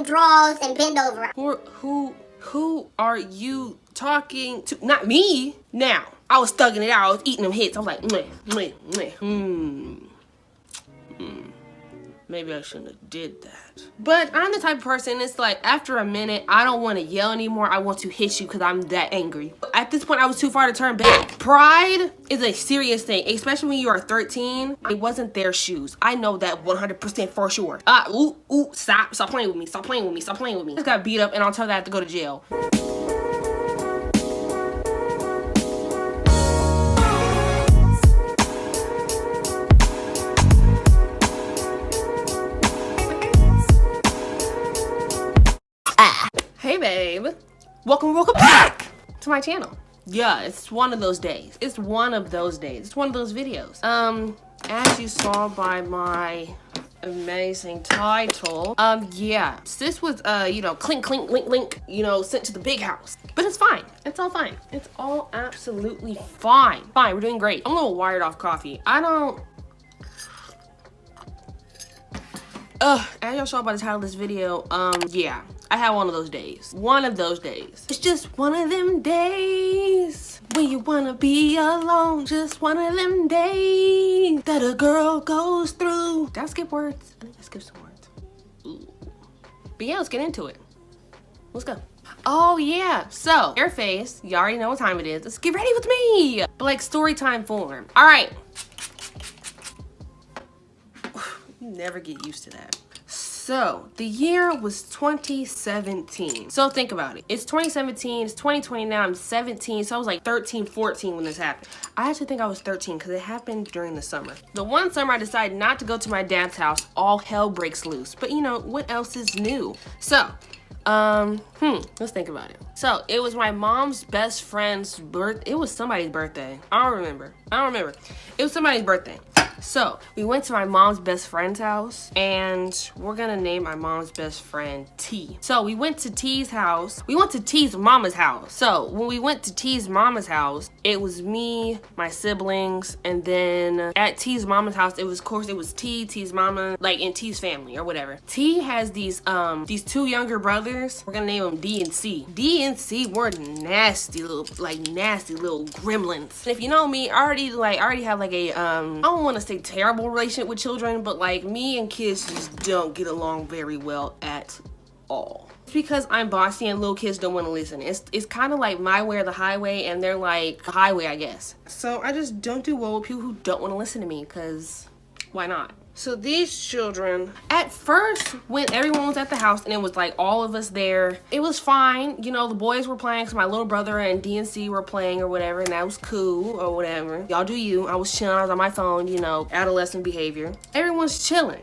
long drawers and bend over. Who are you talking to? Not me. Now, I was thugging it out. I was eating them hits. I was like, maybe I shouldn't have did that. But I'm the type of person, it's like, after a minute, I don't want to yell anymore. I want to hit you because I'm that angry. At this point, I was too far to turn back. Pride is a serious thing, especially when you are 13. It wasn't their shoes. I know that 100% for sure. Stop playing with me. Stop playing with me. Stop playing with me. I just got beat up and I'll tell that I have to go to jail. Hey babe, welcome back to my channel. Yeah, it's one of those days. It's one of those days. It's one of those videos. As you saw by my amazing title, yeah, this was, clink, clink, link, link, sent to the big house. But it's fine. It's all fine. It's all absolutely fine. Fine, we're doing great. I'm a little wired off coffee. As y'all saw by the title of this video, yeah, I had one of those days. One of those days. It's just one of them days when you wanna be alone. Just one of them days that a girl goes through. Did I skip words? I think I skipped some words. Ooh. But yeah, let's get into it. Let's go. Oh yeah, so your face, you already know what time it is. Let's get ready with me. But like story time form. All right. You never get used to that. So the year was 2017. So think about it. It's 2017, it's 2020 now, I'm 17. So I was like 13, 14 when this happened. I actually think I was 13 because it happened during the summer. The one summer I decided not to go to my dad's house, all hell breaks loose. But what else is new? So, let's think about it. So it was my mom's best friend's birthday. It was somebody's birthday. I don't remember. It was somebody's birthday. So we went to my mom's best friend's house and we're gonna name my mom's best friend T. So we went to T's house. We went to T's mama's house. So when we went to T's mama's house, it was me, my siblings, and then at T's mama's house, it was T, T's mama, like in T's family or whatever. T has these two younger brothers. We're gonna name them D and C. D and C were nasty little gremlins. And if you know me, I already have like a I don't want to say terrible relationship with children, but like me and kids just don't get along very well at all. It's because I'm bossy and little kids don't want to listen. It's kind of like my way or the highway, and they're like the highway, I guess. So I just don't do well with people who don't want to listen to me, because why not? So these children, at first, when everyone was at the house and it was like all of us there, it was fine. The boys were playing, so my little brother and DNC were playing or whatever, and that was cool or whatever. Y'all do you. I was chilling, I was on my phone, adolescent behavior. Everyone's chilling.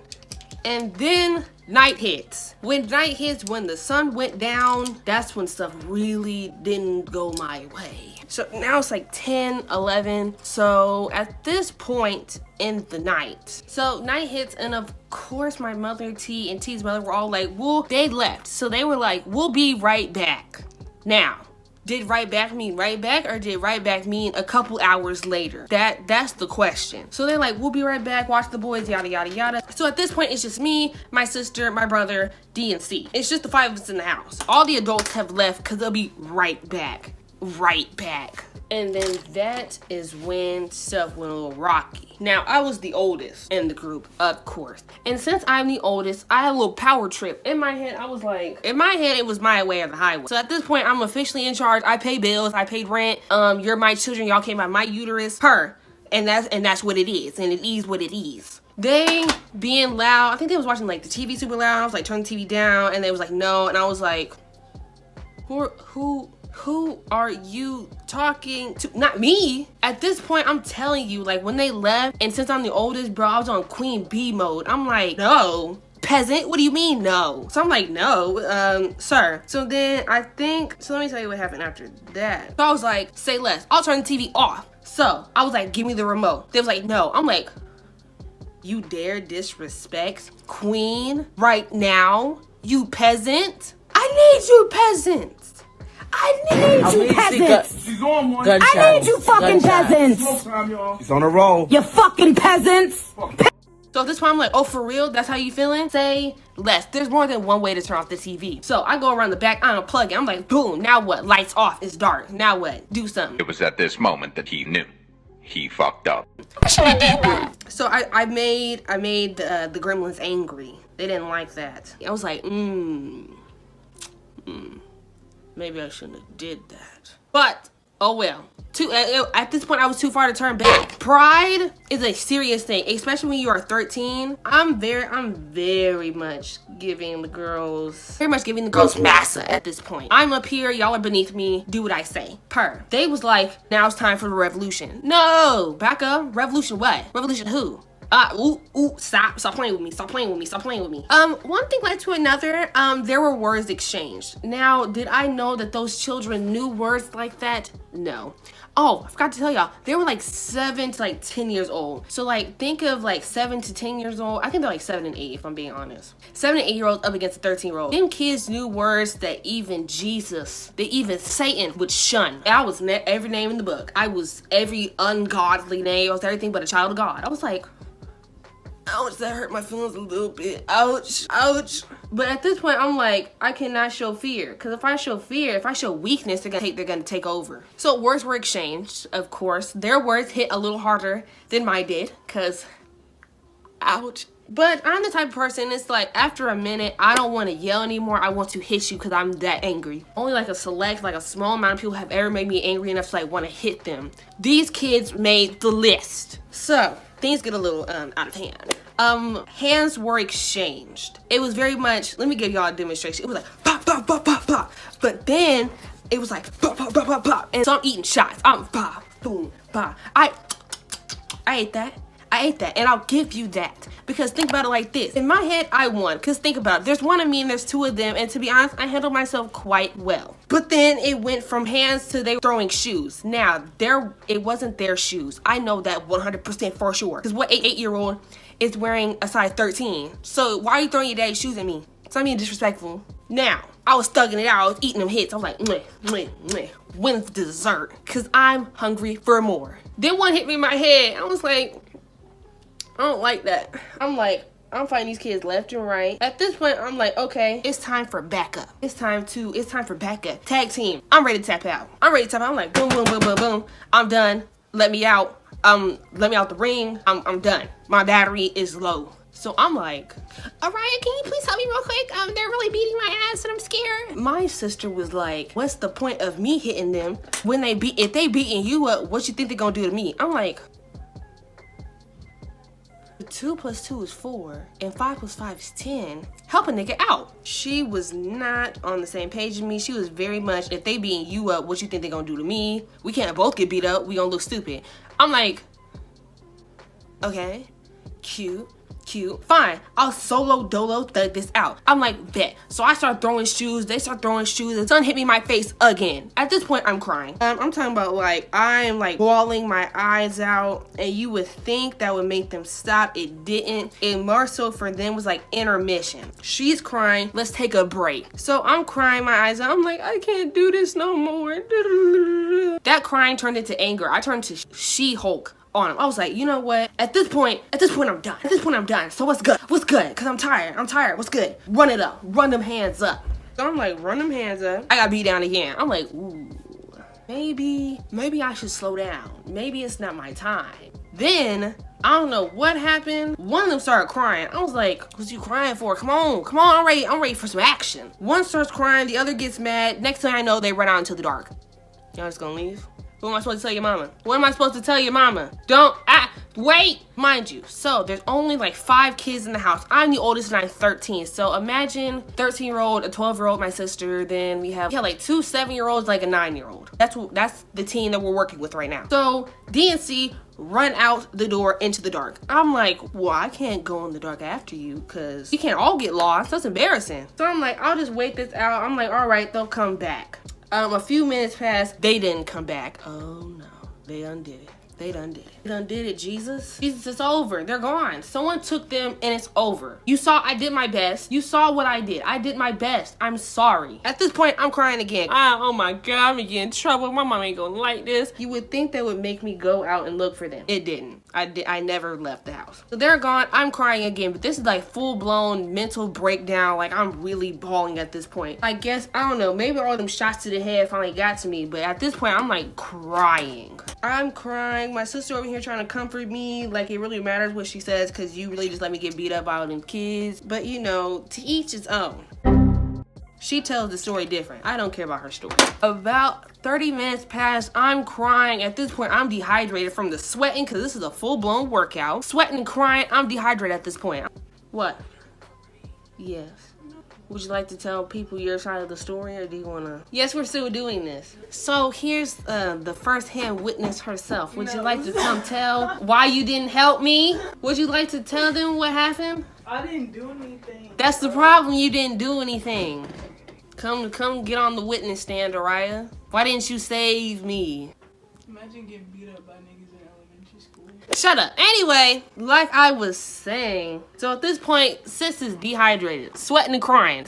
And then night hits. When night hits, when the sun went down, that's when stuff really didn't go my way. So now it's like 10, 11. So at this point in the night, so night hits, and of course my mother, T, and T's mother were all like, they left. So they were like, we'll be right back. Now, did right back mean right back, or did right back mean a couple hours later? That's the question. So they're like, we'll be right back, watch the boys, yada, yada, yada. So at this point, it's just me, my sister, my brother, D, and C. It's just the 5 of us in the house. All the adults have left because they'll be right back. And then that is when stuff went a little rocky. Now, I was the oldest in the group, of course. And since I'm the oldest, I had a little power trip. In my head, it was my way or the highway. So at this point, I'm officially in charge. I pay bills, I paid rent. You're my children, y'all came out of my uterus. And that's what it is. And it is what it is. They being loud, I think they was watching like the TV super loud. I was like, turn the TV down, and they was like, no. And I was like, who are you talking to? Not me. At this point, I'm telling you, like when they left, and since I'm the oldest, bro, I was on Queen Bee mode. I'm like, no. Peasant, what do you mean no? So I'm like, no, sir. So then let me tell you what happened after that. So I was like, say less. I'll turn the TV off. So I was like, give me the remote. They was like, no. I'm like, you dare disrespect Queen right now? You peasant? I need you peasants. I need you peasants. She's on one. I need you fucking peasants. She's on a roll. You fucking peasants. So at this point, I'm like, oh, for real? That's how you feeling? Say less. There's more than one way to turn off the TV. So I go around the back, I unplug it. I'm like, boom, now what? Lights off, it's dark. Now what? Do something. It was at this moment that he knew. He fucked up. So I made the gremlins angry. They didn't like that. I was like, maybe I shouldn't have did that. But, oh well. At this point, I was too far to turn back. Pride is a serious thing, especially when you are 13. I'm very much giving the girls massa at this point. I'm up here, y'all are beneath me. Do what I say. They was like, now it's time for the revolution. No, back up. Revolution what? Revolution who? Stop playing with me. Stop playing with me. Stop playing with me. One thing led to another. There were words exchanged. Now, did I know that those children knew words like that? No. Oh, I forgot to tell y'all, they were like 7 to like 10 years old. So like, think of like 7 to 10 years old. I think they're like 7 and 8, if I'm being honest. 7 and 8-year-olds up against a 13-year-old. Them kids knew words that even Jesus, that even Satan would shun. I was every name in the book. I was every ungodly name. I was everything but a child of God. I was like, ouch, that hurt my feelings a little bit. Ouch, ouch. But at this point, I'm like, I cannot show fear. Because if I show fear, if I show weakness, they're gonna take over. So words were exchanged, of course. Their words hit a little harder than mine did. Because, ouch. But I'm the type of person, it's like, after a minute, I don't want to yell anymore. I want to hit you because I'm that angry. Only like a small amount of people have ever made me angry enough to like want to hit them. These kids made the list. So, things get a little out of hand. Hands were exchanged. It was very much, let me give y'all a demonstration. It was like pop, pop, pop, pop, pop. But then it was like pop, pop, pop, pop, pop. And so I'm eating shots. I'm pop, boom, pop. I ate that. I ate that, and I'll give you that. Because think about it like this. In my head, I won. Because think about it. There's one of me and there's two of them. And to be honest, I handled myself quite well. But then it went from hands to they were throwing shoes. Now, it wasn't their shoes. I know that 100% for sure. Because what 8-year-old is wearing a size 13? So why are you throwing your daddy's shoes at me? So I'm being disrespectful. Now, I was thugging it out. I was eating them hits. I was like, meh, meh, meh. When's dessert? Because I'm hungry for more. Then one hit me in my head. I was like, I don't like that. I'm fighting these kids left and right. At this point, I'm like, okay, it's time for backup. It's time for backup. Tag team. I'm ready to tap out. I'm like, boom, boom, boom, boom, boom. I'm done. Let me out. Let me out the ring. I'm done. My battery is low. So I'm like, Araya, can you please help me real quick? They're really beating my ass and I'm scared. My sister was like, what's the point of me hitting them when if they beating you up, what you think they're gonna do to me? I'm like, 2 + 2 is 4, and 5 + 5 is 10. Help a nigga out. She was not on the same page as me. She was very much, if they beating you up, what you think they gonna do to me? We can't both get beat up. We gonna look stupid. I'm like, okay, cute. Fine, I'll solo dolo thug this out. I'm like, bet. So I start throwing shoes, they start throwing shoes, the sun hit me in my face again. At this point, I'm crying. I'm talking about like, I'm like bawling my eyes out, and you would think that would make them stop. It didn't. And more so for them was like intermission. She's crying, let's take a break. So I'm crying my eyes out. I'm like, I can't do this no more. That crying turned into anger. I turned to She-Hulk on him. I was like, you know what? At this point, I'm done. So what's good? Cause I'm tired. What's good? Run it up. Run them hands up. So I'm like, run them hands up. I got beat down again. I'm like, ooh, maybe I should slow down. Maybe it's not my time. Then, I don't know what happened. One of them started crying. I was like, what's you crying for? Come on, I'm ready for some action. One starts crying, the other gets mad. Next thing I know, they run out into the dark. Y'all just gonna leave? What am I supposed to tell your mama? What am I supposed to tell your mama? Wait! Mind you, so there's only like 5 kids in the house. I'm the oldest and I'm 13. So imagine 13-year-old, a 12-year-old, my sister. Then we have like 2 7-year-olds, like a 9-year-old. That's the team that we're working with right now. So DNC run out the door into the dark. I'm like, well, I can't go in the dark after you because we can't all get lost. That's embarrassing. So I'm like, I'll just wait this out. I'm like, all right, they'll come back. A few minutes passed, they didn't come back. Oh no, they undid it. They done did it. They done did it, Jesus. Jesus, it's over. They're gone. Someone took them and it's over. You saw I did my best. You saw what I did. I did my best. I'm sorry. At this point, I'm crying again. Oh my God, I'm gonna get in trouble. My mom ain't gonna like this. You would think that would make me go out and look for them. It didn't. I never left the house. So they're gone. I'm crying again, but this is like full-blown mental breakdown. Like, I'm really bawling at this point. I guess, I don't know, maybe all them shots to the head finally got to me, but at this point, I'm like crying. I'm crying. My sister over here trying to comfort me like it really matters what she says, because you really just let me get beat up by all them kids. But you know, to each his own. She tells the story different. I don't care about her story. About 30 minutes passed, I'm crying. At this point, I'm dehydrated from the sweating, because this is a full-blown workout. Sweating and crying, I'm dehydrated at this point. What? Yes. Would you like to tell people your side of the story, or do you wanna? Yes, we're still doing this. So here's the first-hand witness herself. Would you like to come tell why you didn't help me? Would you like to tell them what happened? I didn't do anything. That's the problem, you didn't do anything. Come get on the witness stand, Araya. Why didn't you save me? Imagine getting beat up by niggas in elementary school. Shut up. Anyway, like I was saying, so at this point, sis is dehydrated, sweating and crying,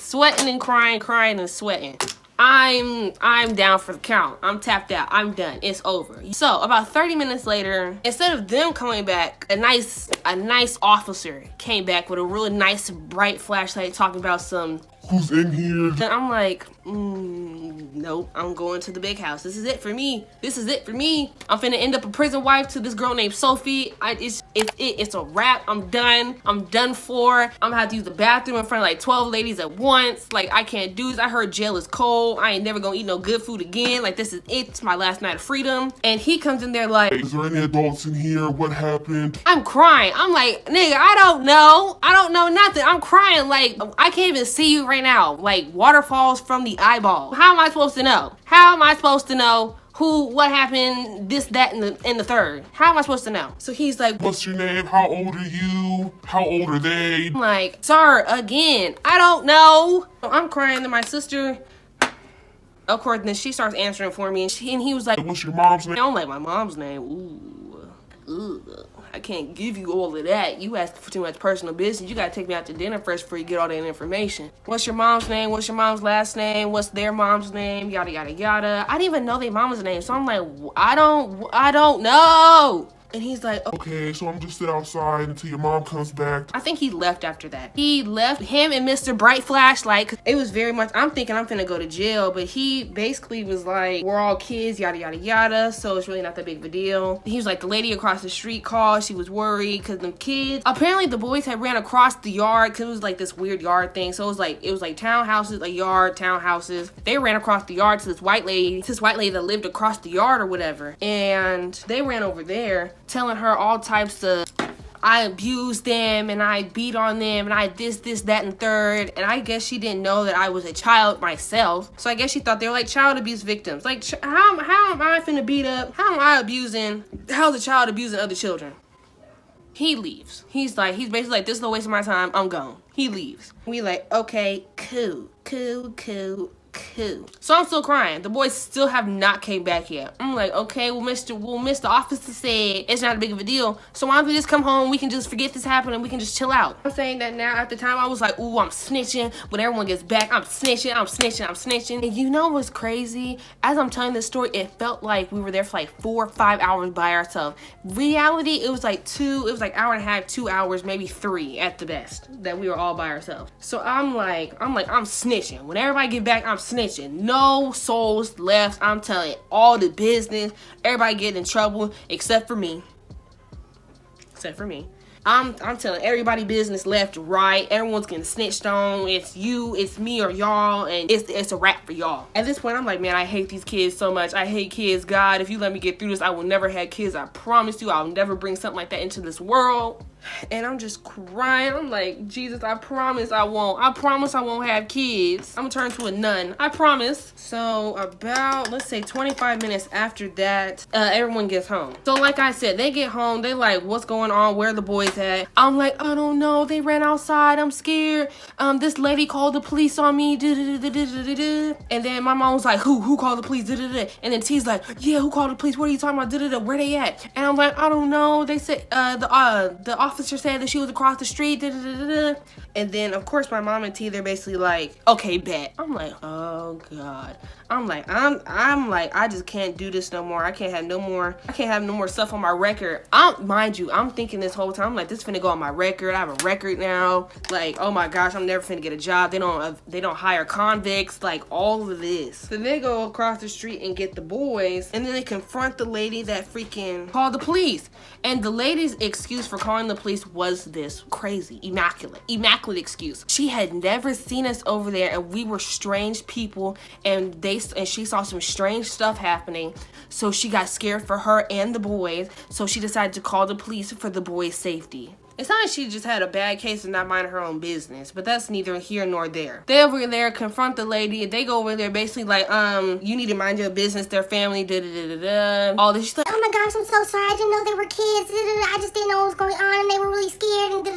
crying and sweating. I'm down for the count. I'm tapped out. I'm done. It's over. So about 30 minutes later, instead of them coming back, a nice officer came back with a really nice bright flashlight talking about some who's in here. And I'm like, nope, I'm going to the big house. This is it for me. This is it for me. I'm finna end up a prison wife to this girl named Sophie. It's a wrap. I'm done. I'm done for. I'm gonna have to use the bathroom in front of like 12 ladies at once. Like, I can't do this. I heard jail is cold. I ain't never gonna eat no good food again. Like, this is it. It's my last night of freedom. And he comes in there like, is there any adults in here? What happened? I'm crying. I'm like, nigga, I don't know. I don't know nothing. I'm crying like, I can't even see you right now. Like, waterfalls from the eyeball. How am I supposed to know? How am I supposed to know what happened, this, that, and the third? How am I supposed to know? So he's like, what's your name? How old are you? How old are they? I'm like, sir, again, I don't know. I'm crying to my sister. Of course, then she starts answering for me, and he was like, what's your mom's name? I don't like my mom's name. Ooh. I can't give you all of that. You asked for too much personal business. You gotta take me out to dinner first before you get all that information. What's your mom's name? What's your mom's last name? What's their mom's name? Yada, yada, yada. I didn't even know their mama's name. So I'm like, I don't know. And he's like, okay, so I'm just sit outside until your mom comes back. I think he left after that. He left, him and Mr. Bright Flashlight, cause it was very much, I'm thinking I'm finna go to jail, but he basically was like, we're all kids, yada, yada, yada, so it's really not that big of a deal. He was like, the lady across the street called, she was worried, because the kids, apparently the boys had ran across the yard, because it was like this weird yard thing, so it was like townhouses, a yard, townhouses. They ran across the yard to this white lady that lived across the yard or whatever, and they ran over there, telling her all types of, I abused them and I beat on them and I this, that, and third. And I guess she didn't know that I was a child myself. So I guess she thought they were like child abuse victims. Like, how am I finna beat up? How am I abusing? How's a child abusing other children? He leaves. He's basically like, this is a waste of my time. I'm gone. He leaves. We like, okay, cool. So I'm still crying. The boys still have not came back yet. I'm like, okay, well, Mr. Officer said it's not a big of a deal. So why don't we just come home? We can just forget this happened and we can just chill out. I'm saying that now. At the time, I was like, ooh, I'm snitching. When everyone gets back, I'm snitching. And you know what's crazy? As I'm telling this story, it felt like we were there for like 4 or 5 hours by ourselves. Reality, it was like hour and a half, 2 hours, maybe 3 at the best, that we were all by ourselves. So I'm snitching. When everybody get back, I'm snitching. No souls left. I'm telling all the business. Everybody getting in trouble except for me. I'm telling everybody business left, right. Everyone's getting snitched on. It's you, it's me, or y'all, and it's a wrap for y'all. At this point, I'm like, man, I hate these kids so much. I hate kids. God, if you let me get through this, I will never have kids. I promise you, I'll never bring something like that into this world. And I'm just crying. I'm like, Jesus, I promise I won't. I promise I won't have kids. I'm gonna turn to a nun. I promise. So about, let's say 25 minutes after that, everyone gets home. So like I said, they get home. They like, what's going on? Where are the boys at? I'm like, I don't know. They ran outside. I'm scared. This lady called the police on me. And then my mom was like, who called the police? And then T's like, yeah, who called the police? What are you talking about? Where they at? And I'm like, I don't know. They said the officer said that she was across the street. And then of course my mom and T, they're basically like, okay, bet. I'm like, oh God. I'm like, I just can't do this no more. I can't have no more stuff on my record. Mind you, I'm thinking this whole time, I'm like, this finna go on my record. I have a record now. Like, oh my gosh, I'm never finna get a job. They don't hire convicts. Like all of this. So they go across the street and get the boys, and then they confront the lady that freaking called the police. And the lady's excuse for calling the police was this crazy, immaculate excuse. She had never seen us over there, and we were strange people, and she saw some strange stuff happening, so she got scared for her and the boys, so she decided to call the police for the boys' safety. It's not like she just had a bad case and not minding her own business, but that's neither here nor there. They over there confront the lady, and they go over there basically like, you need to mind your business, their family, all this. She's like, oh my gosh, I'm so sorry, I didn't know they were kids, I just didn't know what was going on, and they were really scared,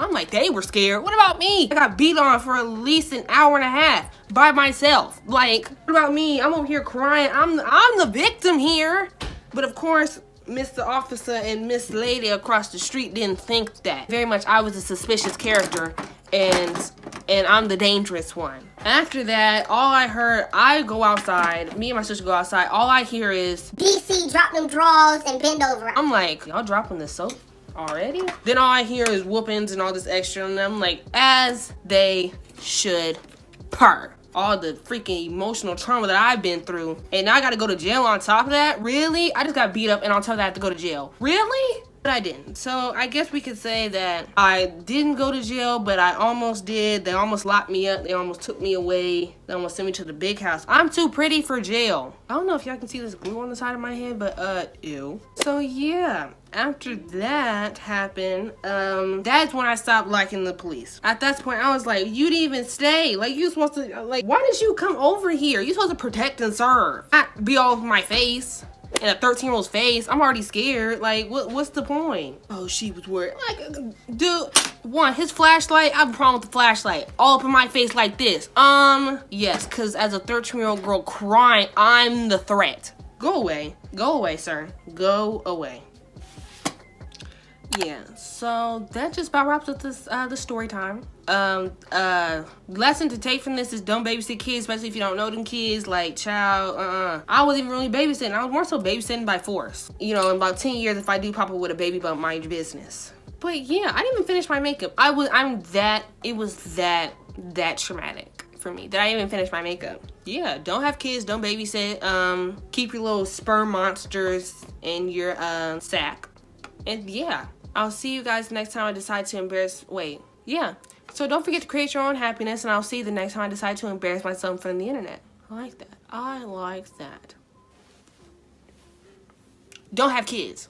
I'm like, they were scared? What about me? I got beat on for at least an hour and a half by myself. Like, what about me? I'm over here crying. I'm the victim here. But of course, Mr. Officer and Miss Lady across the street didn't think that. Very much I was a suspicious character, and I'm the dangerous one. After that, all I heard, I go outside, me and my sister go outside, all I hear is, DC, drop them drawers and bend over. I'm like, y'all dropping the soap already? Then all I hear is whoopings and all this extra, and I'm like, as they should per. All the freaking emotional trauma that I've been through, and now I gotta go to jail on top of that? Really? I just got beat up and on top of that I have to go to jail. Really? But I didn't. So I guess we could say that I didn't go to jail, but I almost did. They almost locked me up. They almost took me away. They almost sent me to the big house. I'm too pretty for jail. I don't know if y'all can see this glue on the side of my head, but ew. So yeah, after that happened, that's when I stopped liking the police. At that point, I was like, you didn't even stay. Like, you supposed to, like, why did you come over here? You supposed to protect and serve, not be all over my face. In a 13-year-old's face. I'm already scared. Like, what's the point? Oh, she was worried. Like, dude, one, his flashlight, I have a problem with the flashlight. All up in my face like this. Yes, because as a 13-year-old girl crying, I'm the threat. Go away. Go away, sir. Go away. Yeah, so that just about wraps up this the story time. Lesson to take from this is don't babysit kids, especially if you don't know them kids. Like, child, I wasn't even really babysitting. I was more so babysitting by force. You know, in about 10 years, if I do pop up with a baby bump, mind your business. But yeah, I didn't even finish my makeup. It was that traumatic for me that I didn't even finish my makeup. Yeah, don't have kids, don't babysit. Keep your little sperm monsters in your sack. And yeah, I'll see you guys next time I decide to embarrass. Wait, yeah. So don't forget to create your own happiness, and I'll see you the next time I decide to embarrass myself in front of the internet. I like that. I like that. Don't have kids.